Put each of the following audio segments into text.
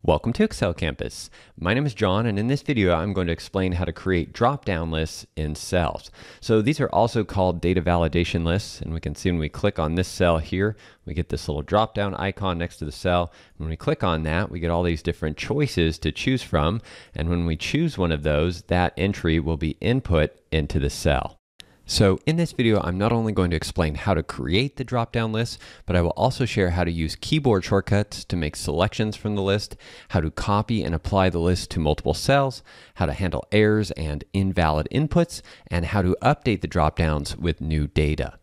Welcome to Excel Campus. My name is John, and in this video, I'm going to explain how to create drop-down lists in cells. So these are also called data validation lists, and we can see when we click on this cell here, we get this little drop-down icon next to the cell. When we click on that, we get all these different choices to choose from, and when we choose one of those, that entry will be input into the cell. So in this video, I'm not only going to explain how to create the drop-down list, but I will also share how to use keyboard shortcuts to make selections from the list, how to copy and apply the list to multiple cells, how to handle errors and invalid inputs, and how to update the drop-downs with new data.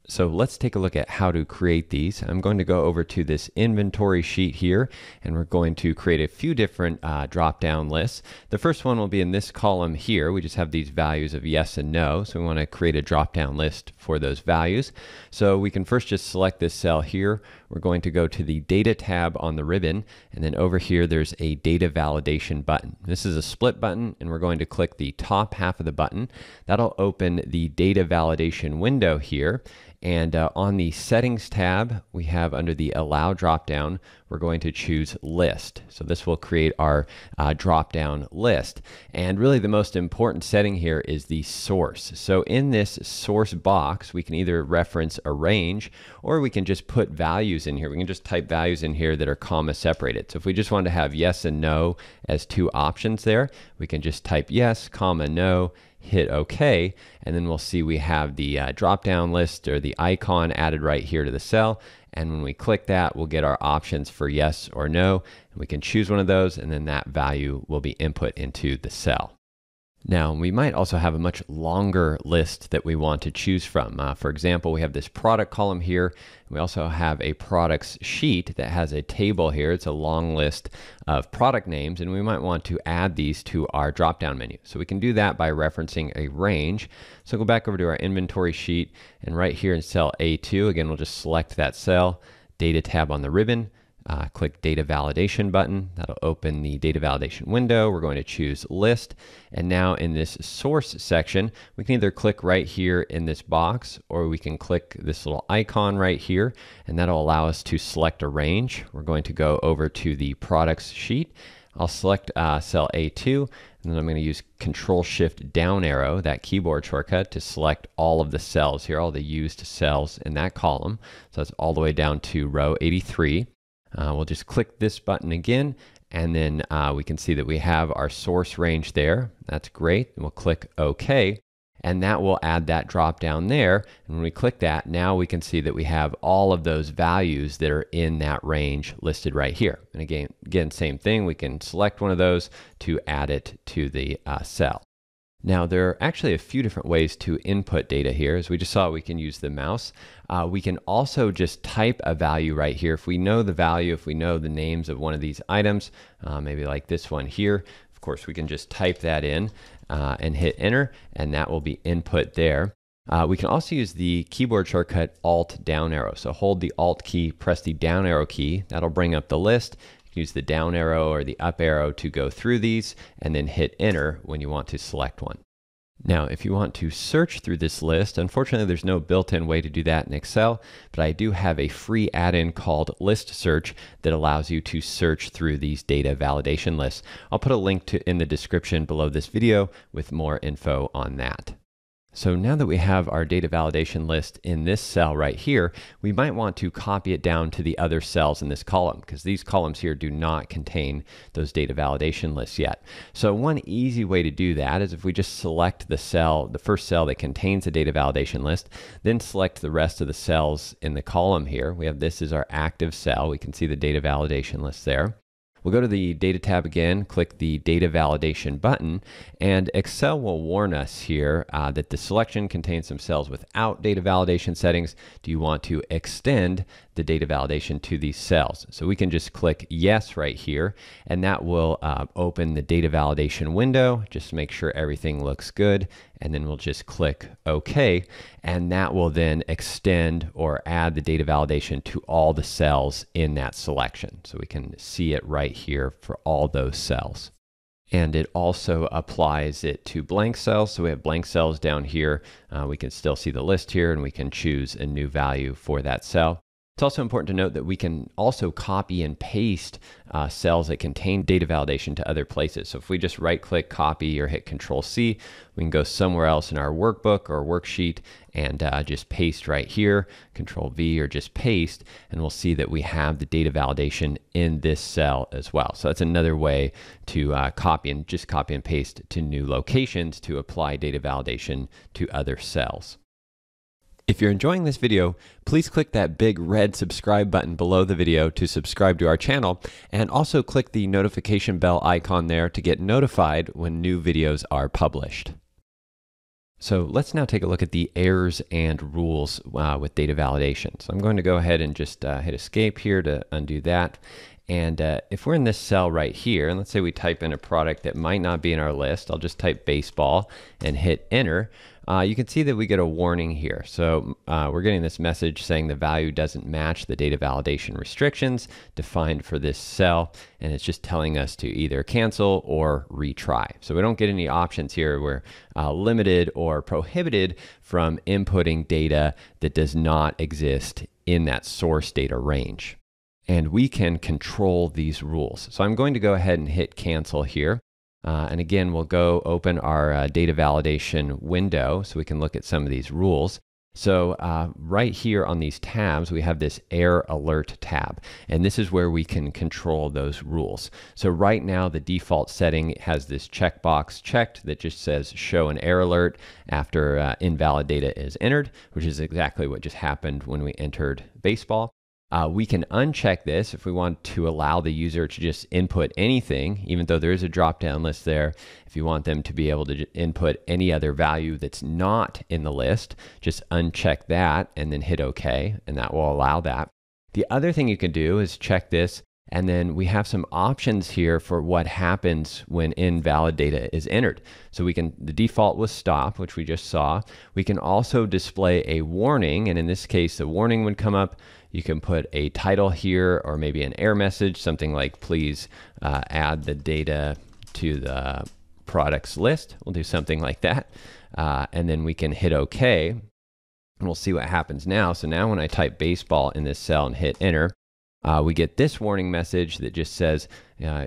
So let's take a look at how to create these. I'm going to go over to this inventory sheet here, and we're going to create a few different drop-down lists. The first one will be in this column here. We just have these values of yes and no, so we want to create a drop-down list for those values. So we can first just select this cell here. We're going to go to the Data tab on the ribbon, and then over here there's a Data Validation button. This is a split button, and we're going to click the top half of the button. That'll open the Data Validation window here. And on the Settings tab, we have under the Allow dropdown, we're going to choose List. So this will create our dropdown list. And really the most important setting here is the source. So in this source box, we can either reference a range, or we can just put values in here. We can just type values in here that are comma separated. So if we just want to have yes and no as two options there, we can just type yes, comma, no, hit OK, and then we'll see we have the drop-down list or the icon added right here to the cell. And when we click that, we'll get our options for yes or no. And we can choose one of those, and then that value will be input into the cell. Now, we might also have a much longer list that we want to choose from. For example, we have this product column here. We also have a products sheet that has a table here. It's a long list of product names, and we might want to add these to our drop-down menu. So we can do that by referencing a range. So go back over to our inventory sheet, and right here in cell A2, again, we'll just select that cell, Data tab on the ribbon. Click Data Validation button. That'll open the Data Validation window. We're going to choose List. And now in this Source section, we can either click right here in this box, or we can click this little icon right here, and that'll allow us to select a range. We're going to go over to the Products sheet. I'll select cell A2, and then I'm going to use Control-Shift down arrow, that keyboard shortcut, to select all of the cells here, all the used cells in that column. So that's all the way down to row 83. We'll just click this button again, and then we can see that we have our source range there. That's great. And we'll click OK, and that will add that drop down there. And when we click that, now we can see that we have all of those values that are in that range listed right here. And again, same thing. We can select one of those to add it to the cell. Now, there are actually a few different ways to input data here. As we just saw, we can use the mouse. We can also just type a value right here. If we know the value, if we know the names of one of these items, maybe like this one here, of course, we can just type that in and hit enter, and that will be input there. We can also use the keyboard shortcut Alt down arrow. So hold the Alt key, press the down arrow key. That'll bring up the list. Use the down arrow or the up arrow to go through these, and then hit enter when you want to select one. Now, if you want to search through this list, unfortunately there's no built-in way to do that in Excel, but I do have a free add-in called List Search that allows you to search through these data validation lists. I'll put a link in the description below this video with more info on that. So now that we have our data validation list in this cell right here, we might want to copy it down to the other cells in this column, because these columns here do not contain those data validation lists yet. So one easy way to do that is if we just select the cell, the first cell that contains the data validation list, then select the rest of the cells in the column here. We have this is our active cell. We can see the data validation list there. We'll go to the Data tab again, click the Data Validation button, and Excel will warn us here that the selection contains some cells without data validation settings. Do you want to extend the data validation to these cells? So we can just click Yes right here, and that will open the data validation window. Just make sure everything looks good, and then we'll just click OK, and that will then extend or add the data validation to all the cells in that selection. So we can see it right here for all those cells. And it also applies it to blank cells. So we have blank cells down here. We can still see the list here, and we can choose a new value for that cell. It's also important to note that we can also copy and paste cells that contain data validation to other places. So if we just right-click copy or hit Control-C, we can go somewhere else in our workbook or worksheet and just paste right here, Control-V or just paste, and we'll see that we have the data validation in this cell as well. So that's another way to copy and paste to new locations to apply data validation to other cells. If you're enjoying this video, please click that big red subscribe button below the video to subscribe to our channel, and also click the notification bell icon there to get notified when new videos are published. So let's now take a look at the errors and rules with data validation. So I'm going to go ahead and just hit escape here to undo that. And if we're in this cell right here, and let's say we type in a product that might not be in our list, I'll just type baseball and hit enter. You can see that we get a warning here. So we're getting this message saying the value doesn't match the data validation restrictions defined for this cell, and it's just telling us to either cancel or retry. So we don't get any options here. We're limited or prohibited from inputting data that does not exist in that source data range. And we can control these rules. So I'm going to go ahead and hit cancel here. And again, we'll go open our data validation window so we can look at some of these rules. So right here on these tabs, we have this error alert tab, and this is where we can control those rules. So right now, the default setting has this checkbox checked that just says show an error alert after invalid data is entered, which is exactly what just happened when we entered baseball. We can uncheck this if we want to allow the user to just input anything, even though there is a drop-down list there. If you want them to be able to input any other value that's not in the list, just uncheck that and then hit OK, and that will allow that. The other thing you can do is check this, and then we have some options here for what happens when invalid data is entered. So the default was stop, which we just saw. We can also display a warning, and in this case, the warning would come up. You can put a title here or maybe an error message, something like please add the data to the products list. We'll do something like that. And then we can hit OK, and we'll see what happens now. So now when I type baseball in this cell and hit enter, we get this warning message that just says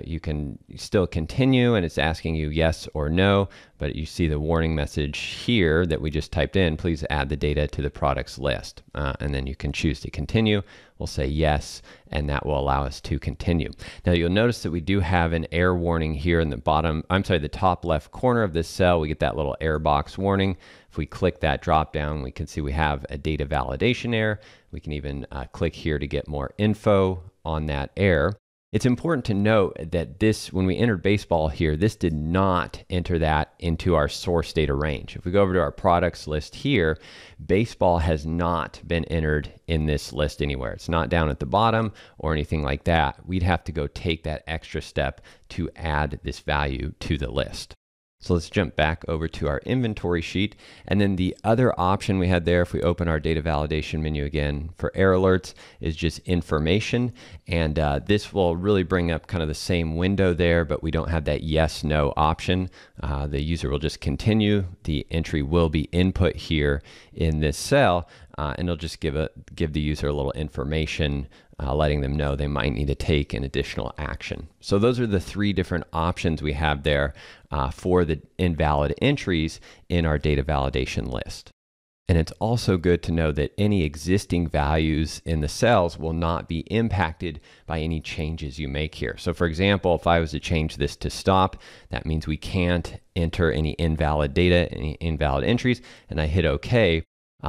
you can still continue, and it's asking you yes or no, but you see the warning message here that we just typed in, please add the data to the products list. And then you can choose to continue. We'll say yes, and that will allow us to continue. Now you'll notice that we do have an error warning here in the top left corner of this cell. We get that little error box warning. If we click that drop down, we can see we have a data validation error. We can even click here to get more info on that error. It's important to note that when we entered baseball here, this did not enter that into our source data range. If we go over to our products list here, baseball has not been entered in this list anywhere. It's not down at the bottom or anything like that. We'd have to go take that extra step to add this value to the list. So let's jump back over to our inventory sheet. And then the other option we had there, if we open our data validation menu again for error alerts, is just information. And this will really bring up kind of the same window there, but we don't have that yes, no option. The user will just continue. The entry will be input here in this cell, and it'll just give the user a little information, letting them know they might need to take an additional action. So those are the three different options we have there for the invalid entries in our data validation list. And it's also good to know that any existing values in the cells will not be impacted by any changes you make here. So for example, if I was to change this to stop, that means we can't enter any invalid data, any invalid entries, and I hit OK.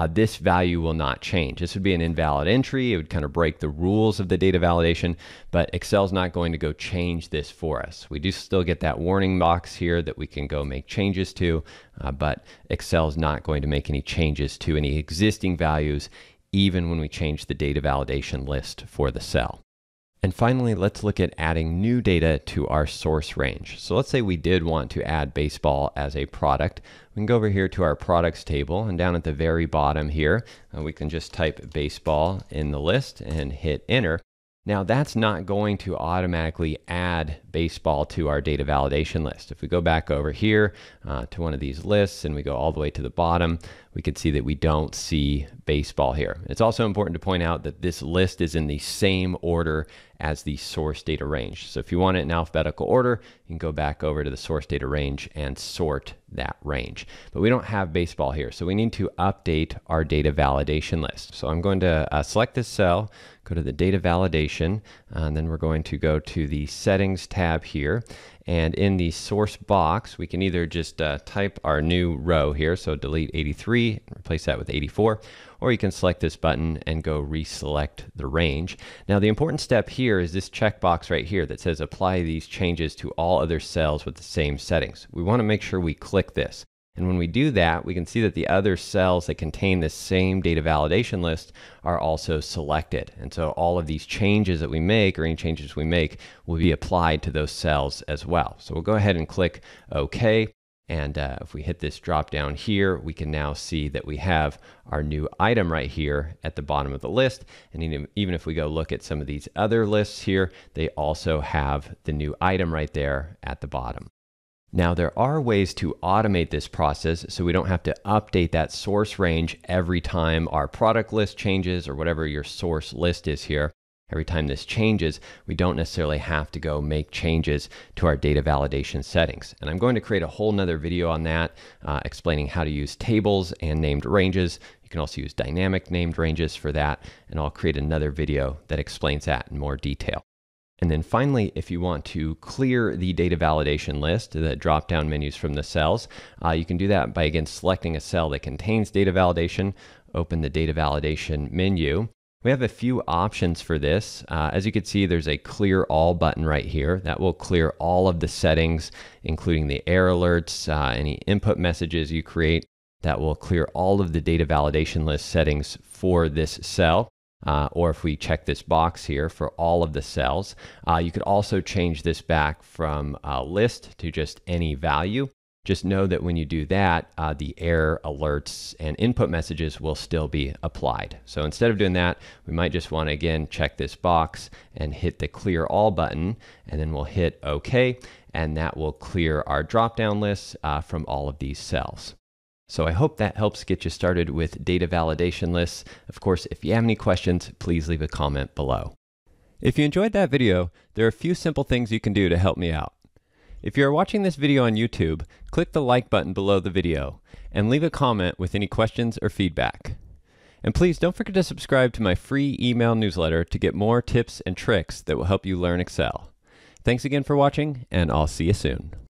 This value will not change. This would be an invalid entry. It would kind of break the rules of the data validation, but Excel's not going to go change this for us. We do still get that warning box here that we can go make changes to, but Excel's not going to make any changes to any existing values, even when we change the data validation list for the cell. And finally, let's look at adding new data to our source range. So let's say we did want to add baseball as a product. We can go over here to our products table, and down at the very bottom here, we can just type baseball in the list and hit enter. Now that's not going to automatically add baseball to our data validation list. If we go back over here to one of these lists and we go all the way to the bottom, we can see that we don't see baseball here. It's also important to point out that this list is in the same order as the source data range. So if you want it in alphabetical order, you can go back over to the source data range and sort that range. But we don't have baseball here, so we need to update our data validation list. So I'm going to select this cell, go to the data validation, and then we're going to go to the settings tab here. And in the source box, we can either just type our new row here, so delete 83, replace that with 84, or you can select this button and go reselect the range. Now the important step here is this checkbox right here that says apply these changes to all other cells with the same settings. We want to make sure we click this. And when we do that, we can see that the other cells that contain the same data validation list are also selected. And so all of these changes that we make, or any changes we make, will be applied to those cells as well. So we'll go ahead and click OK. And if we hit this drop down here, we can now see that we have our new item right here at the bottom of the list. And even if we go look at some of these other lists here, they also have the new item right there at the bottom. Now there are ways to automate this process so we don't have to update that source range every time our product list changes, or whatever your source list is here. Every time this changes, we don't necessarily have to go make changes to our data validation settings. And I'm going to create a whole nother video on that, explaining how to use tables and named ranges. You can also use dynamic named ranges for that, and I'll create another video that explains that in more detail. And then finally, if you want to clear the data validation list, the drop-down menus from the cells, you can do that by, again, selecting a cell that contains data validation, open the data validation menu. We have a few options for this. As you can see, there's a clear all button right here that will clear all of the settings, including the error alerts, any input messages you create. That will clear all of the data validation list settings for this cell. Or if we check this box here for all of the cells, you could also change this back from list to just any value. Just know that when you do that, the error alerts and input messages will still be applied. So instead of doing that, we might just want to, again, check this box and hit the clear all button, and then we'll hit OK, and that will clear our drop-down list from all of these cells. So I hope that helps get you started with data validation lists. Of course, if you have any questions, please leave a comment below. If you enjoyed that video, there are a few simple things you can do to help me out. If you are watching this video on YouTube, click the like button below the video and leave a comment with any questions or feedback. And please don't forget to subscribe to my free email newsletter to get more tips and tricks that will help you learn Excel. Thanks again for watching, and I'll see you soon.